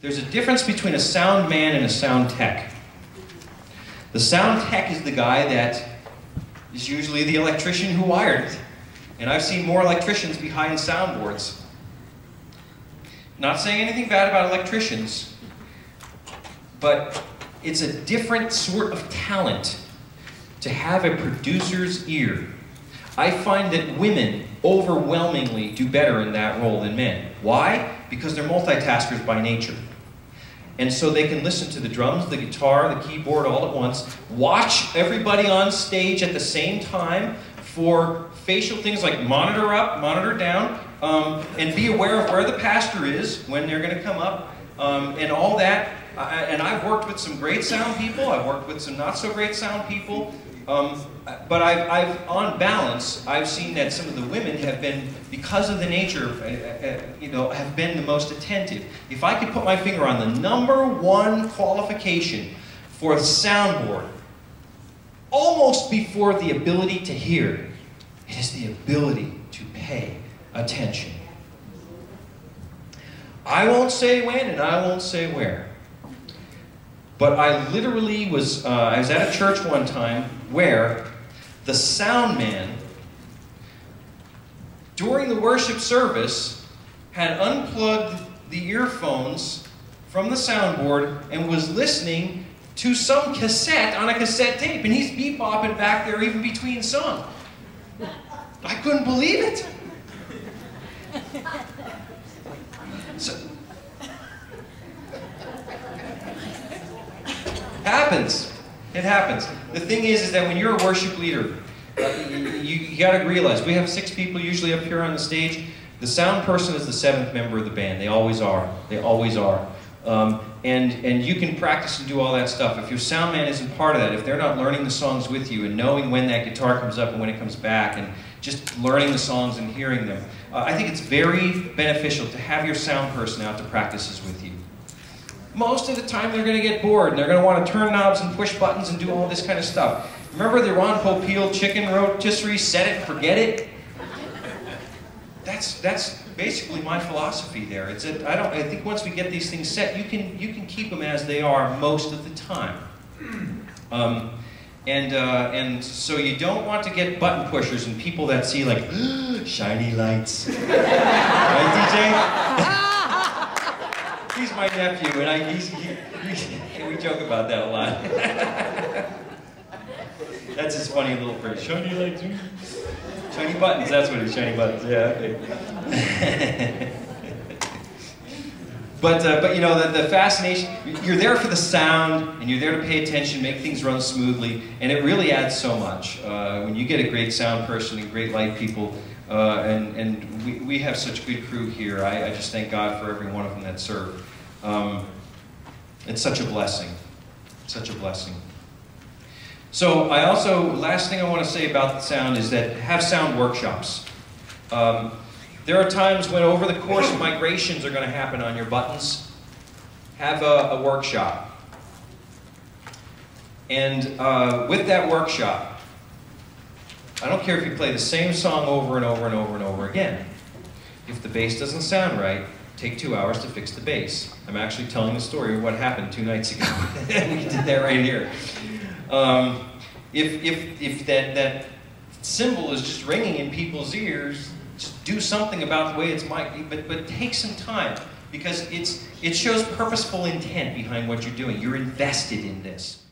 There's a difference between a sound man and a sound tech. The sound tech is the guy that is usually the electrician who wired it. And I've seen more electricians behind soundboards. Not saying anything bad about electricians, but it's a different sort of talent to have a producer's ear. I find that women overwhelmingly do better in that role than men. Why? Because they're multitaskers by nature. And so they can listen to the drums, the guitar, the keyboard all at once, watch everybody on stage at the same time for facial things like monitor up, monitor down, and be aware of where the pastor is when they're going to come up, and all that. And I've worked with some great sound people, I've worked with some not so great sound people, but on balance, I've seen that some of the women have been, because of the nature, have been the most attentive. If I could put my finger on the #1 qualification for a soundboard, almost before the ability to hear, it is the ability to pay attention. I won't say when and I won't say where. But I literally was, I was at a church one time where the sound man, during the worship service, had unplugged the earphones from the soundboard and was listening to some cassette on a cassette tape, and he's bebopping back there even between songs. I couldn't believe it. So, happens. It happens. The thing is that when you're a worship leader, you got to realize we have 6 people usually up here on the stage. The sound person is the 7th member of the band. They always are. They always are. And you can practice and do all that stuff. If your sound man isn't part of that, if they're not learning the songs with you and knowing when that guitar comes up and when it comes back and just learning the songs and hearing them, I think it's very beneficial to have your sound person out to practices with you. Most of the time they're going to get bored and they're going to want to turn knobs and push buttons and do all this kind of stuff. Remember the Ron Popeil chicken rotisserie, set it, forget it? That's basically my philosophy there. I think once we get these things set, you can keep them as they are most of the time. And so you don't want to get button pushers and people that see like shiny lights. Right, DJ? He's my nephew, and we joke about that a lot. That's his funny little phrase. Shiny lights, shiny buttons. That's what it is. Shiny buttons. Yeah. Okay. But you know the fascination. You're there for the sound, and you're there to pay attention, make things run smoothly, and it really adds so much when you get a great sound person and great light people. And we have such a good crew here. I just thank God for every one of them that serve. It's such a blessing. Such a blessing. So last thing I want to say about the sound is that have sound workshops. There are times when over the course of migrations are going to happen on your buttons. Have a workshop. And with that workshop, I don't care if you play the same song over and over and over and over again. If the bass doesn't sound right, take 2 hours to fix the bass. I'm actually telling the story of what happened 2 nights ago. We did that right here. If that cymbal is just ringing in people's ears, just do something about the way it's mic'd, but take some time, because it shows purposeful intent behind what you're doing. You're invested in this.